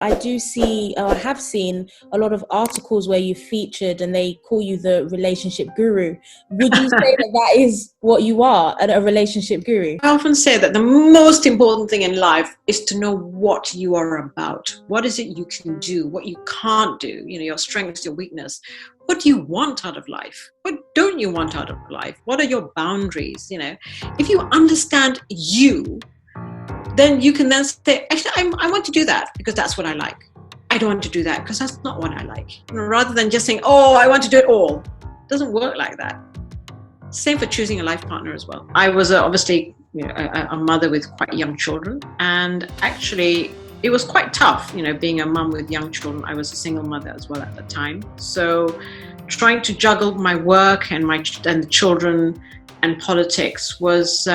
I do see, or I have seen a lot of articles where you featured and they call you the relationship guru. Would you say that that is what you are, a relationship guru? I often say that the most important thing in life is to know what you are about. What is it you can do, what you can't do, your strengths, your weakness. What do you want out of life? What don't you want out of life? What are your boundaries? If you understand you, then you can then say, actually, I want to do that because that's what I like. I don't want to do that because that's not what I like. Rather than just saying, oh, I want to do it all. It doesn't work like that. Same for choosing a life partner as well. I was obviously a mother with quite young children, and actually it was quite tough, being a mum with young children. I was a single mother as well at the time. So trying to juggle my work and the children and politics was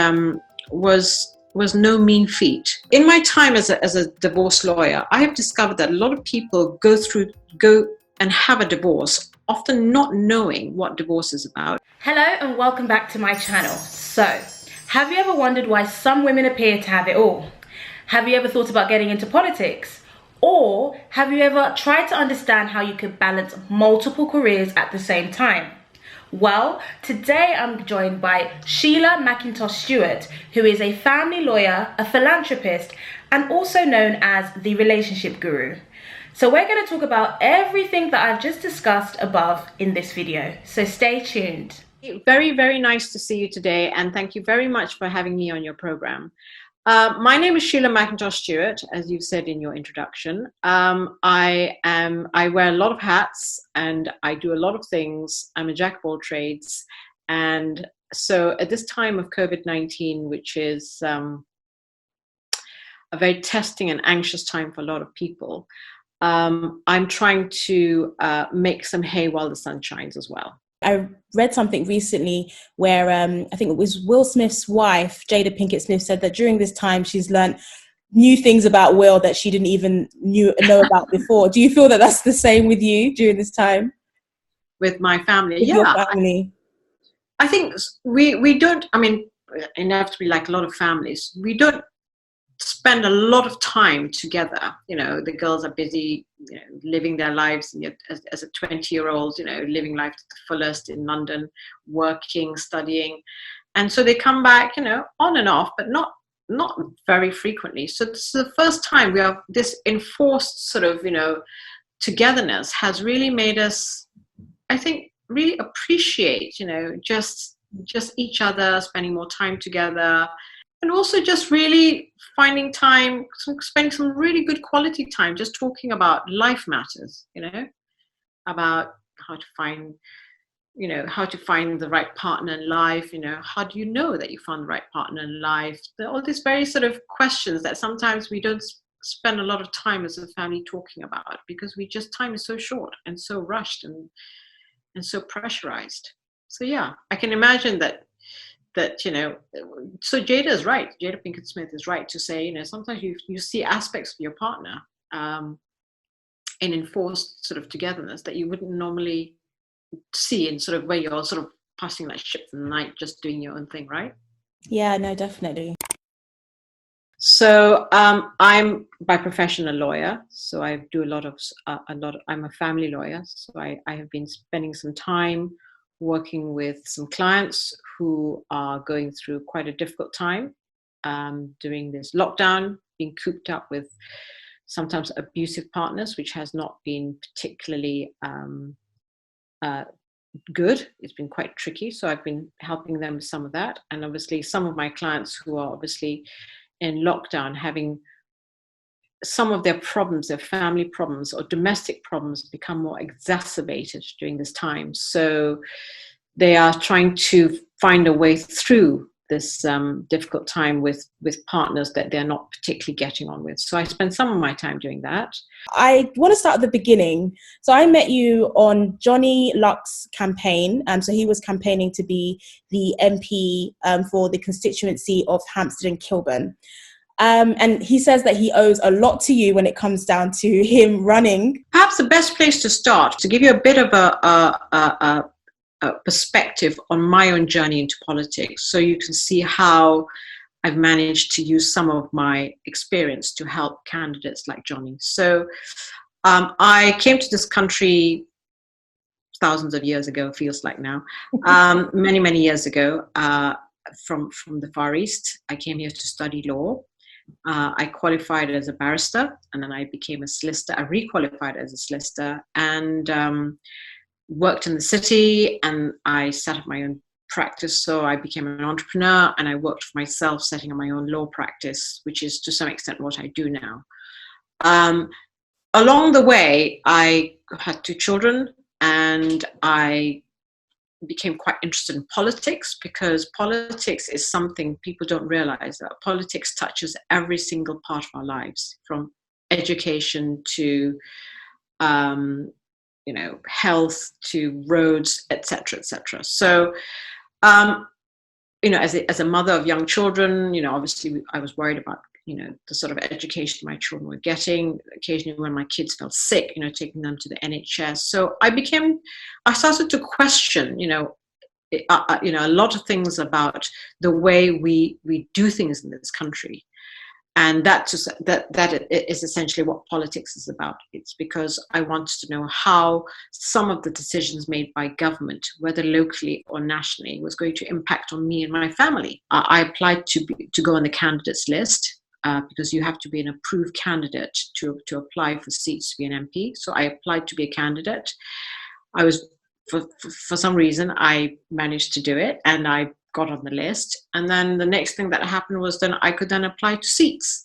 no mean feat. In my time as a divorce lawyer, I have discovered that a lot of people go and have a divorce, often not knowing what divorce is about. Hello and welcome back to my channel. So, have you ever wondered why some women appear to have it all? Have you ever thought about getting into politics? Or have you ever tried to understand how you could balance multiple careers at the same time? Well, today I'm joined by Sheela Mackintosh-Stewart, who is a family lawyer, a philanthropist, and also known as the relationship guru. So we're going to talk about everything that I've just discussed above in this video. So stay tuned. Very, very nice to see you today, and thank you very much for having me on your program. My name is Sheela Mackintosh-Stewart, as you said in your introduction. I wear a lot of hats and I do a lot of things. I'm a jack of all trades. And so at this time of COVID-19, which is a very testing and anxious time for a lot of people, I'm trying to make some hay while the sun shines as well. I read something recently where I think it was Will Smith's wife, Jada Pinkett Smith, said that during this time she's learned new things about Will that she didn't even know about before. Do you feel that that's the same with you during this time? With my family? With your family? I think we don't, inevitably, like a lot of families, we don't spend a lot of time together. The girls are busy, living their lives, as a 20-year-old, living life to the fullest in London, working, studying. And so they come back, on and off, but not very frequently. So this is the first time we have this enforced sort of, togetherness has really made us, I think, really appreciate, just each other, spending more time together. And also just really finding time, spending some really good quality time, just talking about life matters, about how to find the right partner in life, how do you know that you found the right partner in life? All these very sort of questions that sometimes we don't spend a lot of time as a family talking about because time is so short and so rushed and so pressurized. So yeah, I can imagine that so Jada is right. Jada Pinkett Smith is right to say, sometimes you see aspects of your partner in enforced sort of togetherness that you wouldn't normally see in sort of where you're sort of passing like ships in the night, just doing your own thing, right? Yeah, no, definitely. So I'm by profession a lawyer. So I do I'm a family lawyer. So I have been spending some time working with some clients who are going through quite a difficult time during this lockdown, being cooped up with sometimes abusive partners, which has not been particularly good. It's been quite tricky. So I've been helping them with some of that. And obviously some of my clients who are obviously in lockdown having some of their problems, their family problems or domestic problems become more exacerbated during this time. So they are trying to find a way through this difficult time with partners that they're not particularly getting on with. So I spend some of my time doing that. I want to start at the beginning. So I met you on Johnny Luck's campaign. So he was campaigning to be the MP for the constituency of Hampstead and Kilburn. And he says that he owes a lot to you when it comes down to him running. Perhaps the best place to start, to give you a bit of a perspective on my own journey into politics, so you can see how I've managed to use some of my experience to help candidates like Johnny. So I came to this country thousands of years ago, feels like now, many, many years ago, from the Far East. I came here to study law. I qualified as a barrister, and then I became a solicitor. I re-qualified as a solicitor and worked in the city, and I set up my own practice. So I became an entrepreneur, and I worked for myself, setting up my own law practice, which is to some extent what I do now. Along the way, I had 2 children, and I became quite interested in politics, because politics is something people don't realize, that politics touches every single part of our lives, from education to health to roads, etc., etc. So as a mother of young children, obviously I was worried about the sort of education my children were getting. Occasionally when my kids felt sick, taking them to the NHS. So I started to question, a lot of things about the way we do things in this country. And that is essentially what politics is about. It's because I wanted to know how some of the decisions made by government, whether locally or nationally, was going to impact on me and my family. I applied to go on the candidates list. Because you have to be an approved candidate to apply for seats to be an MP. So I applied to be a candidate. I was, for some reason, I managed to do it, and I got on the list. And then the next thing that happened was then I could then apply to seats.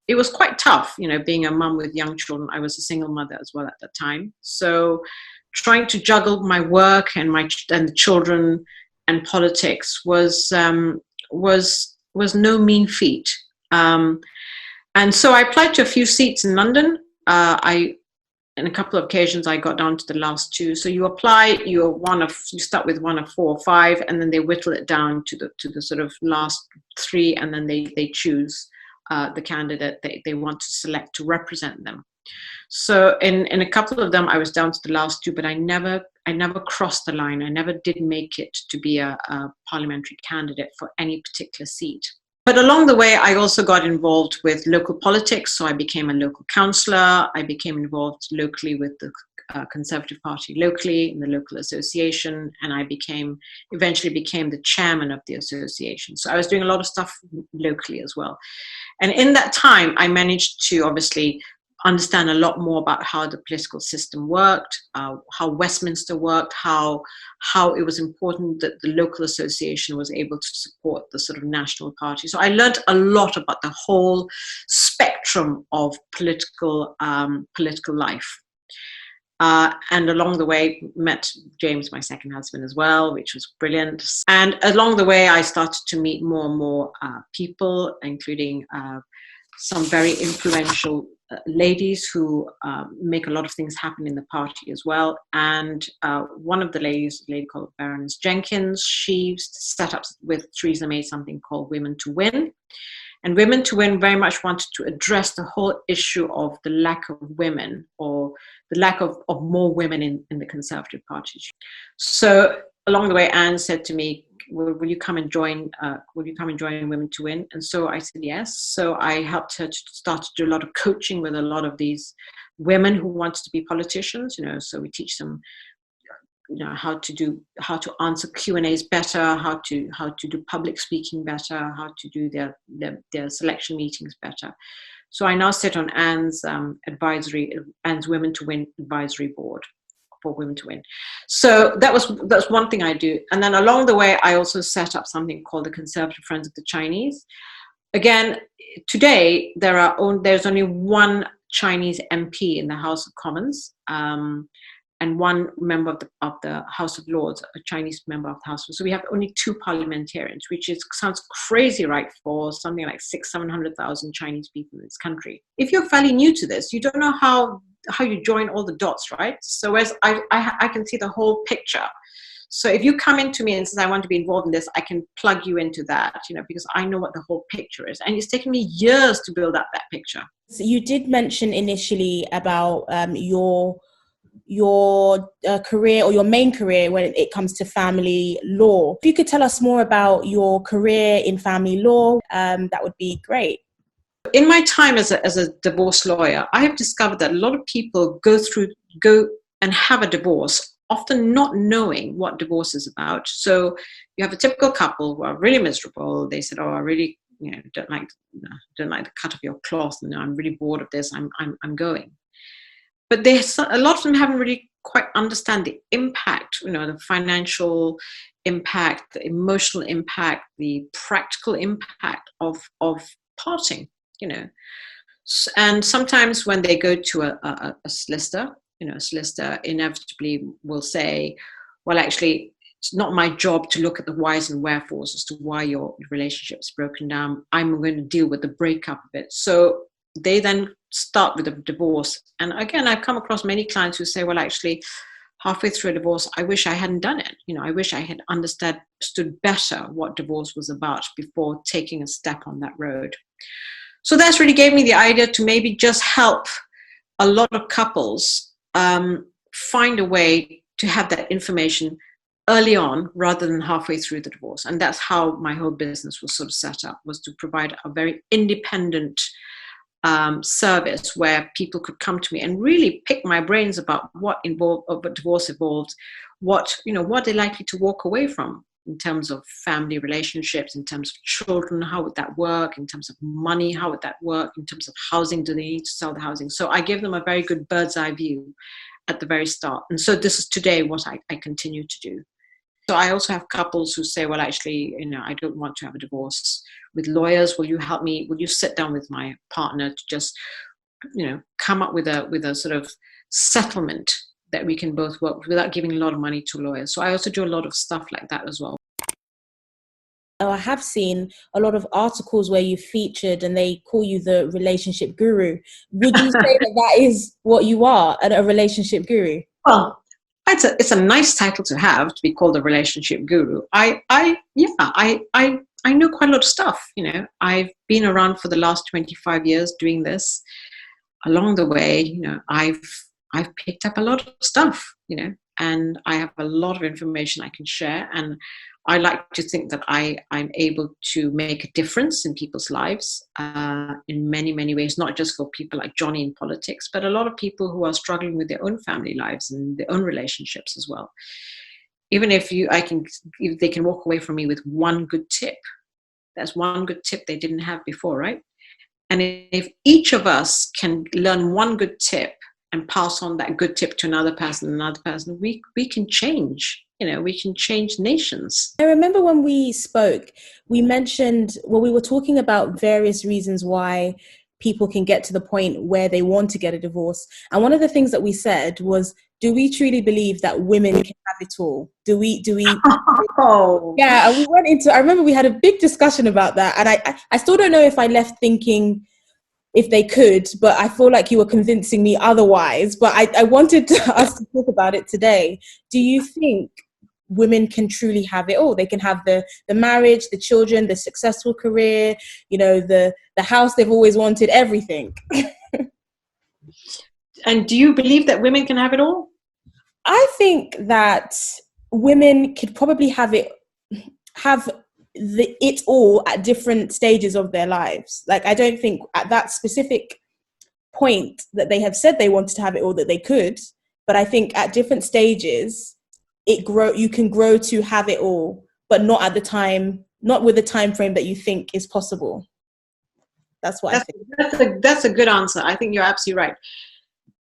It was quite tough, being a mum with young children. I was a single mother as well at that time. So trying to juggle my work and the children and politics was no mean feat. And so I applied to a few seats in London. In a couple of occasions, I got down to the last 2. So you apply, you start with one of 4 or 5, and then they whittle it down to the sort of last 3, and then they choose the candidate they want to select to represent them. So in a couple of them, I was down to the last 2, but I never crossed the line. I never did make it to be a parliamentary candidate for any particular seat. But along the way, I also got involved with local politics. So I became a local councillor. I became involved locally with the Conservative Party locally in the local association. And I eventually became the chairman of the association. So I was doing a lot of stuff locally as well. And in that time, I managed to obviously understand a lot more about how the political system worked, how Westminster worked, how it was important that the local association was able to support the sort of national party. So I learned a lot about the whole spectrum of political life. And along the way, met James, my second husband as well, which was brilliant. And along the way, I started to meet more and more people, including some very influential ladies who make a lot of things happen in the party as well. And one of the ladies, a lady called Baroness Jenkins, she set up with Theresa May something called Women to Win. And Women to Win very much wanted to address the whole issue of the lack of women, or the lack of more women in the Conservative Party. So along the way, Anne said to me, will you come and join Women to Win? And so I said yes. So I helped her to start to do a lot of coaching with a lot of these women who wanted to be politicians. So we teach them how to answer Q&As better, how to do public speaking better, how to do their selection meetings better. So I now sit on Anne's Women to Win advisory board for Women to Win. So that's one thing I do. And then along the way, I also set up something called the Conservative Friends of the Chinese. Again, today there's only one Chinese MP in the House of Commons, and one member of the House of Lords, a Chinese member of the House. So we have only 2 parliamentarians, which sounds crazy, right, for something like 600,000-700,000 Chinese people in this country. If you're fairly new to this, you don't know how you join all the dots, right? So whereas I can see the whole picture. So if you come into me and says, I want to be involved in this, I can plug you into that, because I know what the whole picture is. And it's taken me years to build up that picture. So you did mention initially about your your career or your main career when it comes to family law. If you could tell us more about your career in family law, that would be great. In my time as a divorce lawyer, I have discovered that a lot of people go and have a divorce, often not knowing what divorce is about. So you have a typical couple who are really miserable. They said, "Oh, I really, don't like the cut of your cloth, and I'm really bored of this. I'm going." But a lot of them haven't really quite understand the impact, the financial impact, the emotional impact, the practical impact of parting. And sometimes when they go to a solicitor, a solicitor inevitably will say, well, actually, it's not my job to look at the whys and wherefores as to why your relationship's broken down. I'm going to deal with the breakup of it. So they then start with a divorce. And again, I've come across many clients who say, well, actually, halfway through a divorce, I wish I hadn't done it. I wish I had understood better what divorce was about before taking a step on that road. So that's really gave me the idea to maybe just help a lot of couples find a way to have that information early on rather than halfway through the divorce. And that's how my whole business was sort of set up, was to provide a very independent service where people could come to me and really pick my brains about what divorce involved, what they're likely to walk away from in terms of family relationships, in terms of children, how would that work, in terms of money, how would that work, in terms of housing, do they need to sell the housing? So I give them a very good bird's eye view at the very start. And so this is today what I continue to do. So I also have couples who say, well, actually, I don't want to have a divorce. With lawyers, will you help me? Will you sit down with my partner to just, come up with a sort of settlement that we can both work with without giving a lot of money to lawyers? So I also do a lot of stuff like that as well. I have seen a lot of articles where you featured and they call you the relationship guru. Would you say that is what you are, a relationship guru? Well, it's a nice title to have, to be called a relationship guru. I know quite a lot of stuff. I've been around for the last 25 years doing this. Along the way, I've picked up a lot of stuff, and I have a lot of information I can share. And I like to think that I'm able to make a difference in people's lives in many, many ways, not just for people like Johnny in politics, but a lot of people who are struggling with their own family lives and their own relationships as well. Even if they can walk away from me with one good tip, that's one good tip they didn't have before, right? And if each of us can learn one good tip and pass on that good tip to another person, we can change. We can change nations. I remember when we spoke, we mentioned, we were talking about various reasons why people can get to the point where they want to get a divorce. And one of the things that we said was, do we truly believe that women can have it all? Do we? Oh. Yeah, and we went into, I remember we had a big discussion about that. And I still don't know if I left thinking if they could, but I feel like you were convincing me otherwise. But I wanted us to talk about it today. Do you think women can truly have it all? They can have the marriage, the children, the successful career, the house they've always wanted, everything. And do you believe that women can have it all? I think that women could probably have it all at different stages of their lives. Like, I don't think at that specific point that they have said they wanted to have it all that they could, but I think at different stages you can grow to have it all, but not with the time frame that you think is possible. That's what I think. That's a good answer. I think you're absolutely right.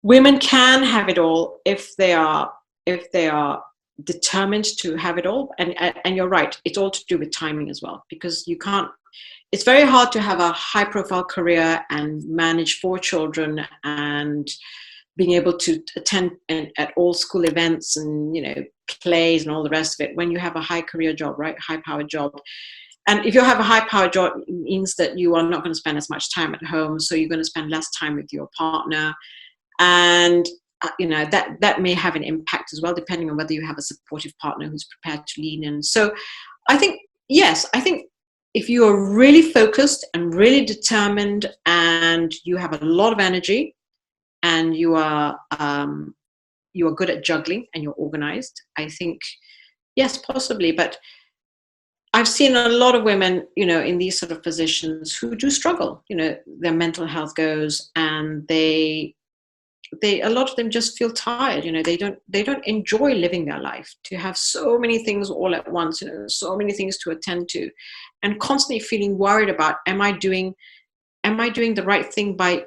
Women can have it all if they are determined to have it all. And you're right, it's all to do with timing as well, because it's very hard to have a high profile career and manage 4 children and being able to attend at all school events and, plays and all the rest of it when you have a high career job, right? High powered job. And if you have a high powered job, it means that you are not going to spend as much time at home. So you're going to spend less time with your partner. And that may have an impact as well, depending on whether you have a supportive partner who's prepared to lean in. So I think if you are really focused and really determined and you have a lot of energy and you are you are good at juggling and you're organized, I think, yes, possibly. But I've seen a lot of women, in these sort of positions who do struggle. Their mental health goes, and a lot of them just feel tired. They don't enjoy living their life, to have so many things all at once, so many things to attend to, and constantly feeling worried about, am I doing the right thing by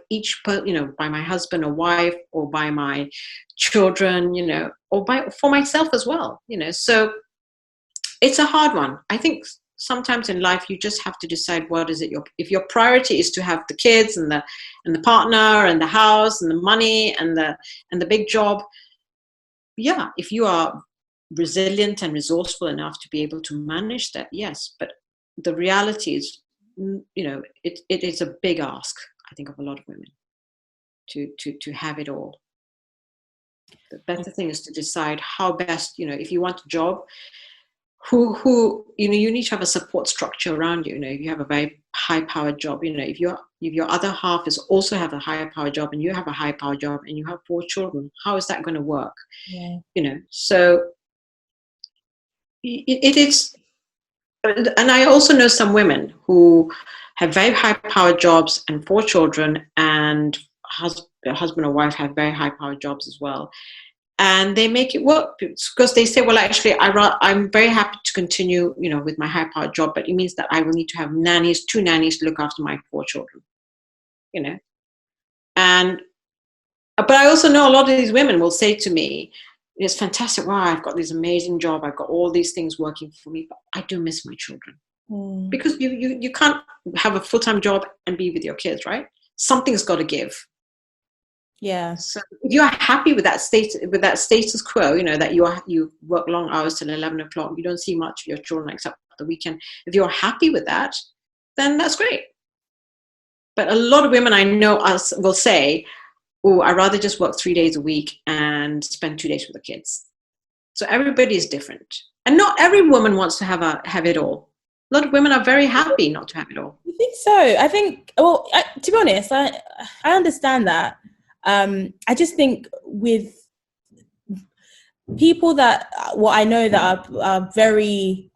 by my husband or wife, or by my children, or for myself as well, so it's a hard one. I think sometimes in life you just have to decide, what is it, if your priority is to have the kids and the partner and the house and the money and the big job. Yeah, if you are resilient and resourceful enough to be able to manage that, yes. But the reality is, it is a big ask, I think, of a lot of women to have it all. The better thing is to decide how best, if you want a job, who you need to have a support structure around you. If you have a very high powered job, if your other half is also have a higher powered job, and you have a high powered job, and you have 4 children, how is that going to work? Yeah. So it is. And I also know some women who have very high powered jobs and 4 children, and husband or wife have very high powered jobs as well. And they make it work, because they say, well, actually, I'm very happy to continue, with my high-powered job, but it means that I will need to have 2 nannies to look after my 4 children, but I also know a lot of these women will say to me, it's fantastic, wow, I've got this amazing job, I've got all these things working for me, but I do miss my children. Because you can't have a full-time job and be with your kids, right? Something's got to give. Yeah. So if you are happy with that status quo, that you work long hours till 11 o'clock, you don't see much of your children except the weekend. If you're happy with that, then that's great. But a lot of women I know will say, oh, I'd rather just work 3 days a week and spend 2 days with the kids. So everybody is different. And not every woman wants to have it all. A lot of women are very happy not to have it all. I think so. I think, well, to be honest, I understand that. I just think with people that, I know that are very,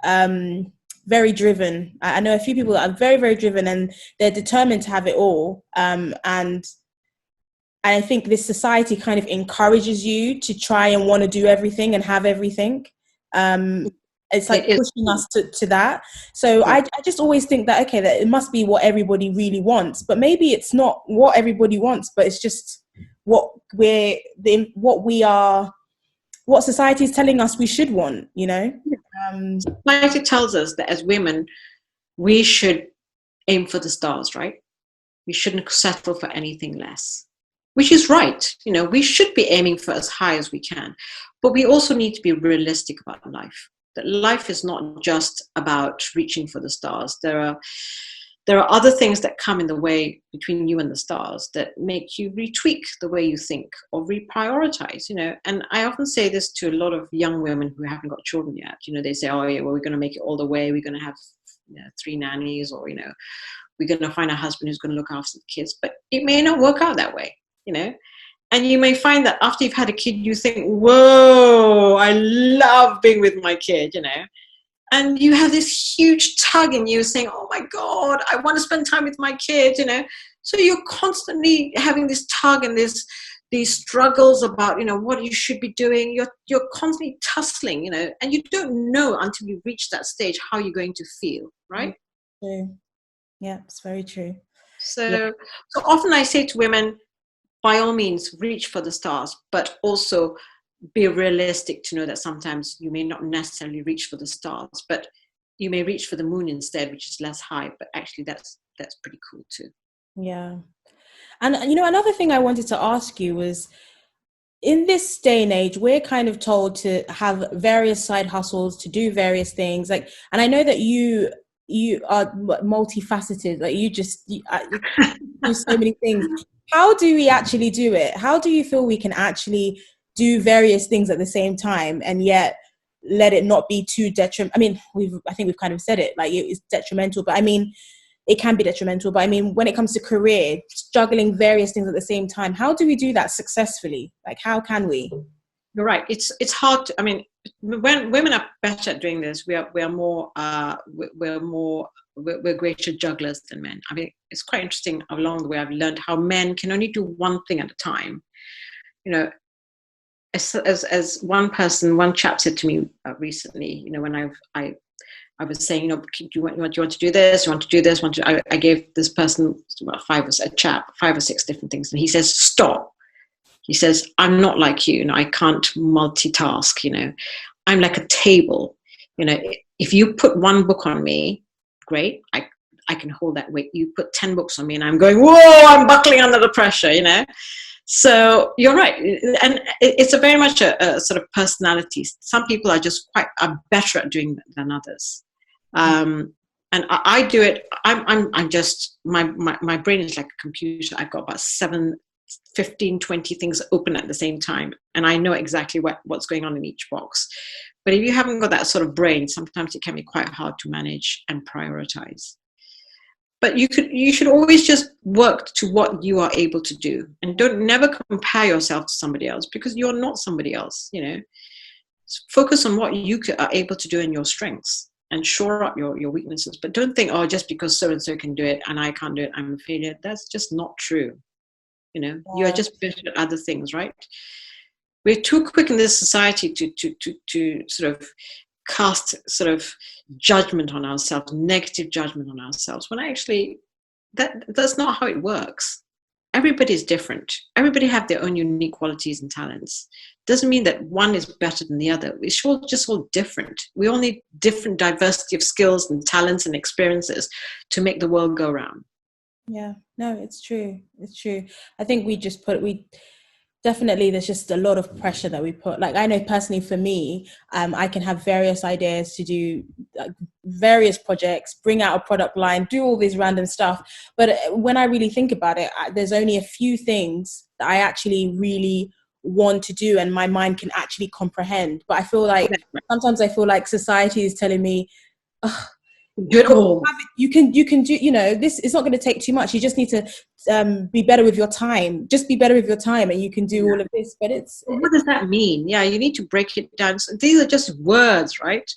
very driven. I know a few people that are very, very driven, and they're determined to have it all. And I think this society kind of encourages you to try and want to do everything and have everything. It's like pushing us to that. So I just always think that, okay, that it must be what everybody really wants, but maybe it's not what everybody wants, but it's just what society is telling us we should want, Society tells us that as women, we should aim for the stars, right? We shouldn't settle for anything less, which is right. We should be aiming for as high as we can, but we also need to be realistic about life. That life is not just about reaching for the stars. There are other things that come in the way between you and the stars that make you retweak the way you think or reprioritize, And I often say this to a lot of young women who haven't got children yet. They say, oh, yeah, well, we're going to make it all the way. We're going to have 3 nannies, or, we're going to find a husband who's going to look after the kids. But it may not work out that way, And you may find that after you've had a kid, you think, whoa, I love being with my kid, And you have this huge tug in you saying, oh my God, I want to spend time with my kids, So you're constantly having this tug and these struggles about, what you should be doing. You're constantly tussling, and you don't know until you reach that stage how you're going to feel, right? True. Yeah, it's very true. So often I say to women, by all means, reach for the stars, but also be realistic to know that sometimes you may not necessarily reach for the stars, but you may reach for the moon instead, which is less high, but actually that's pretty cool too. Yeah. And, another thing I wanted to ask you was, in this day and age, we're kind of told to have various side hustles, to do various things. And I know that you are multifaceted, you do so many things. How do we actually do it? How do you feel we can actually do various things at the same time and yet let it not be too detrimental? I mean, I think we've kind of said it, it's detrimental, but I mean, it can be detrimental. But I mean, when it comes to career, juggling various things at the same time, how do we do that successfully? How can we? You're right. It's hard to, I mean, when women are better at doing this, we're greater jugglers than men. I mean, it's quite interesting. Along the way, I've learned how men can only do one thing at a time. You know, as one chap said to me recently, you know, when I was saying, you know, do you want to do this? You want to do this? I gave this person about five or six different things, and he says, stop. He says, I'm not like you. You know, I can't multitask. You know, I'm like a table. You know, if you put one book on me, great. I can hold that weight. You put 10 books on me, and I'm going, whoa! I'm buckling under the pressure. You know. So you're right, and it's a very much a sort of personality. Some people are better at doing than others. And I do it. I'm just my brain is like a computer. I've got about 15, 20 things open at the same time, and I know exactly what's going on in each box. But if you haven't got that sort of brain, sometimes it can be quite hard to manage and prioritize. But you should always just work to what you are able to do, and never compare yourself to somebody else, because you're not somebody else. You know, focus on what you are able to do and your strengths, and shore up your weaknesses. But don't think, oh, just because so and so can do it and I can't do it, I'm a failure. That's just not true. You know, you are just better at other things, right? We're too quick in this society to sort of cast sort of judgment on ourselves, negative judgment on ourselves, when actually that's not how it works. Everybody's different. Everybody have their own unique qualities and talents. Doesn't mean that one is better than the other. It's just all different. We all need different diversity of skills and talents and experiences to make the world go round. Yeah, no, it's true. It's true. I think definitely, there's just a lot of pressure that we put. Like, I know personally for me, I can have various ideas to do various projects, bring out a product line, do all this random stuff. But when I really think about it, there's only a few things that I actually really want to do and my mind can actually comprehend. But I feel like sometimes society is telling me, do it all. You can do, you know, this is not going to take too much. You just need to be better with your time. Just be better with your time and you can do all of this. But what does that mean? Yeah, you need to break it down. So these are just words, right?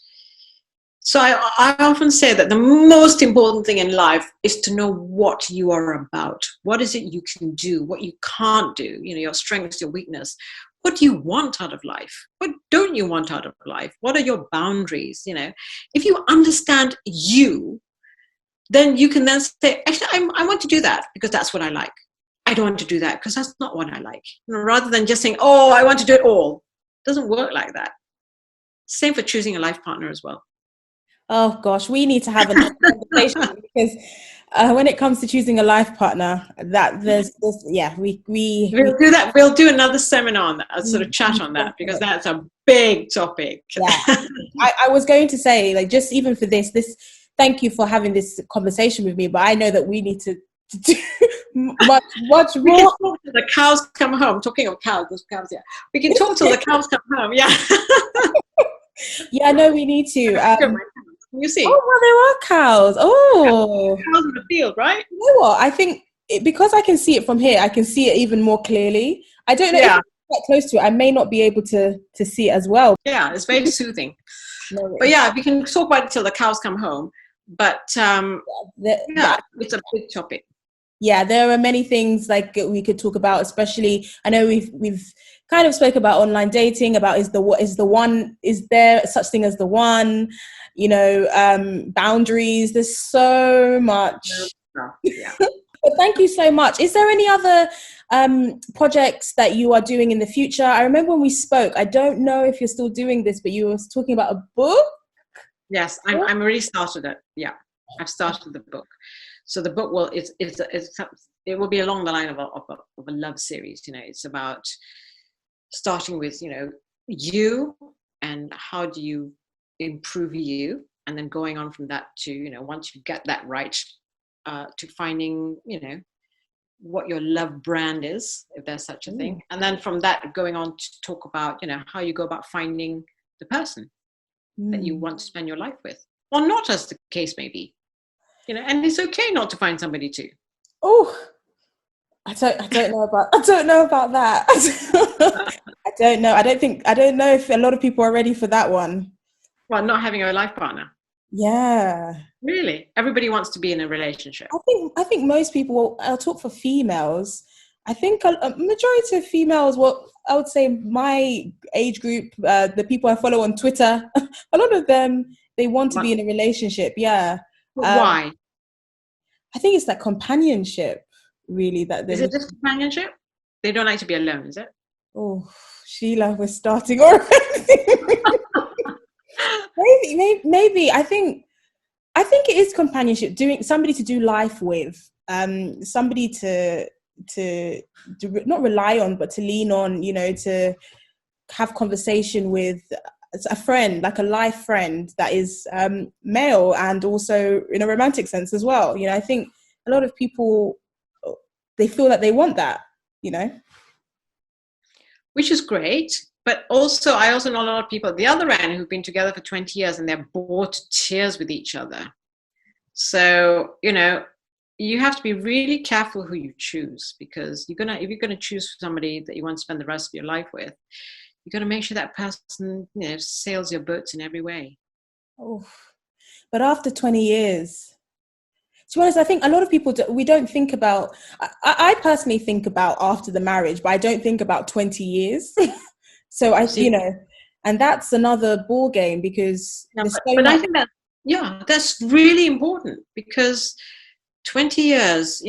So I often say that the most important thing in life is to know what you are about. What is it you can do? What you can't do? You know, your strengths, your weakness. What do you want out of life? What don't you want out of life? What are your boundaries? You know, if you understand you, then you can then say, actually, I want to do that because that's what I like. I don't want to do that because that's not what I like. You know, rather than just saying, oh, I want to do it all. It doesn't work like that. Same for choosing a life partner as well. Oh gosh, we need to have a conversation because when it comes to choosing a life partner, we'll do that. We'll do another seminar on that, a sort of chat on that, because that's a big topic. Yeah. I was going to say, like, just even for this, thank you for having this conversation with me, but I know that we need to do much more. The cows come home. Talking of cows, we can talk till the cows come home. Yeah. Yeah, no, we need to. You see? Oh, well, there are cows. Oh, cows in the field, right? You know what? I think because I can see it from here, I can see it even more clearly. I don't know if I'm quite close to it. I may not be able to see it as well. Yeah, it's very soothing. But yeah, we can talk about it till the cows come home. But it's a big topic. Yeah, there are many things like we could talk about, especially I know we've kind of spoke about online dating, about is there such thing as the one, you know, boundaries. There's so much. Yeah. But thank you so much. Is there any other projects that you are doing in the future? I remember when we spoke, I don't know if you're still doing this, but you were talking about a book. Yes, I'm already started it. Yeah, I've started the book. So the book it will be along the line of a love series. You know, it's about starting with, you know, you and how do you improve you, and then going on from that to, you know, once you get that right, to finding, you know, what your love brand is, if there's such a thing, and then from that going on to talk about, you know, how you go about finding the person that you want to spend your life with, or not, as the case may be. You know, and it's okay not to find somebody too. Oh, I don't know about that. I don't know. I don't know if a lot of people are ready for that one. Well, not having a life partner. Yeah. Really? Everybody wants to be in a relationship. I think most people, I'll talk for females. I think a majority of females, well, I would say my age group, the people I follow on Twitter, a lot of them, they want to be in a relationship. Yeah. Why? I think it's that companionship, really. Is it just companionship? They don't like to be alone, is it? Oh, Sheila, we're starting already. maybe. I think it is companionship, doing somebody to do life with, somebody to not rely on, but to lean on, to have conversation with, a friend, like a life friend that is male, and also in a romantic sense as well. I think a lot of people, they feel that they want that, Which is great. But also, I also know a lot of people at the other end who've been together for 20 years and they're bored to tears with each other. So, you have to be really careful who you choose, because if you're gonna choose somebody that you want to spend the rest of your life with, you're gonna make sure that person, sails your boats in every way. Oh, but after 20 years, to be honest, I think a lot of people we don't think about. I personally think about after the marriage, but I don't think about 20 years. So and that's another ball game, because I think that's really important, because 20 years,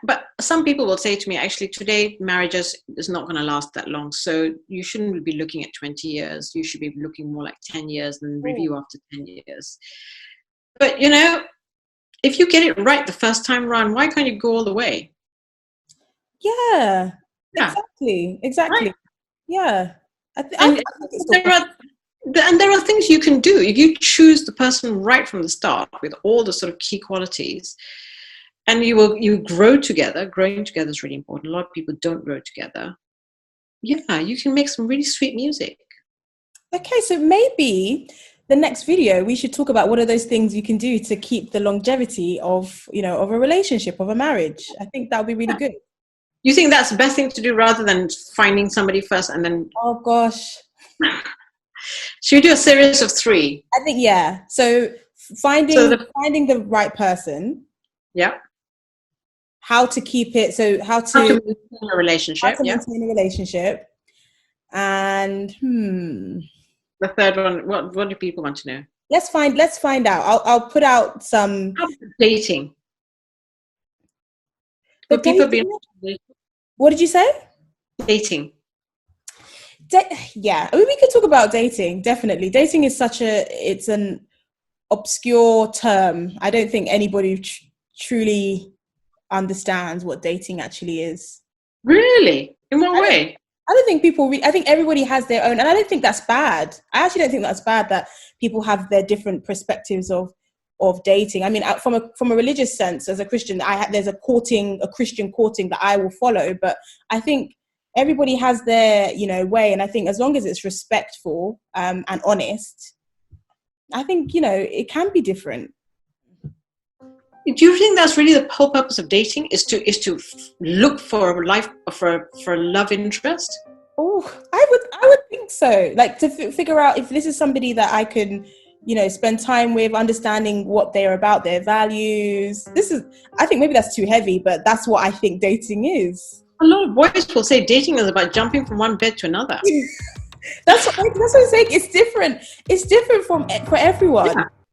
but some people will say to me, actually, today marriages is not going to last that long. So you shouldn't be looking at 20 years. You should be looking more like 10 years and review after 10 years. But, if you get it right the first time around, why can't you go all the way? Yeah. Exactly. Right? Yeah. There are things you can do if you choose the person right from the start with all the sort of key qualities, and you grow together. Growing together is really important. A lot of people don't grow together. Yeah, you can make some really sweet music. Okay, so maybe the next video we should talk about what are those things you can do to keep the longevity of of a relationship, of a marriage. I think that would be really good. You think that's the best thing to do, rather than finding somebody first and then... Oh, gosh. Should we do a series of 3? I think, yeah. So finding the right person. Yeah. How to keep it. So how to maintain a relationship. How to maintain a relationship. And the third one, what do people want to know? Let's find out. I'll put out some... Dating. What did you say? Dating. Yeah, I mean, we could talk about dating. Definitely, dating is it's an obscure term. I don't think anybody truly understands what dating actually is. Really? In what way? I don't think people. I think everybody has their own, and I don't think that's bad. I actually don't think that's bad that people have their different perspectives of dating. I mean, from a religious sense, as a Christian, there's a Christian courting that I will follow, but I think everybody has their way, and I think as long as it's respectful and honest, I think it can be different. Do you think that's really the whole purpose of dating, is to look for a love interest? Oh, I would think so. Like, to figure out if this is somebody that I can spend time with, understanding what they're about, their values. I think maybe that's too heavy, but that's what I think dating is. A lot of boys will say dating is about jumping from one bed to another. That's what I'm saying. It's different. It's different for everyone.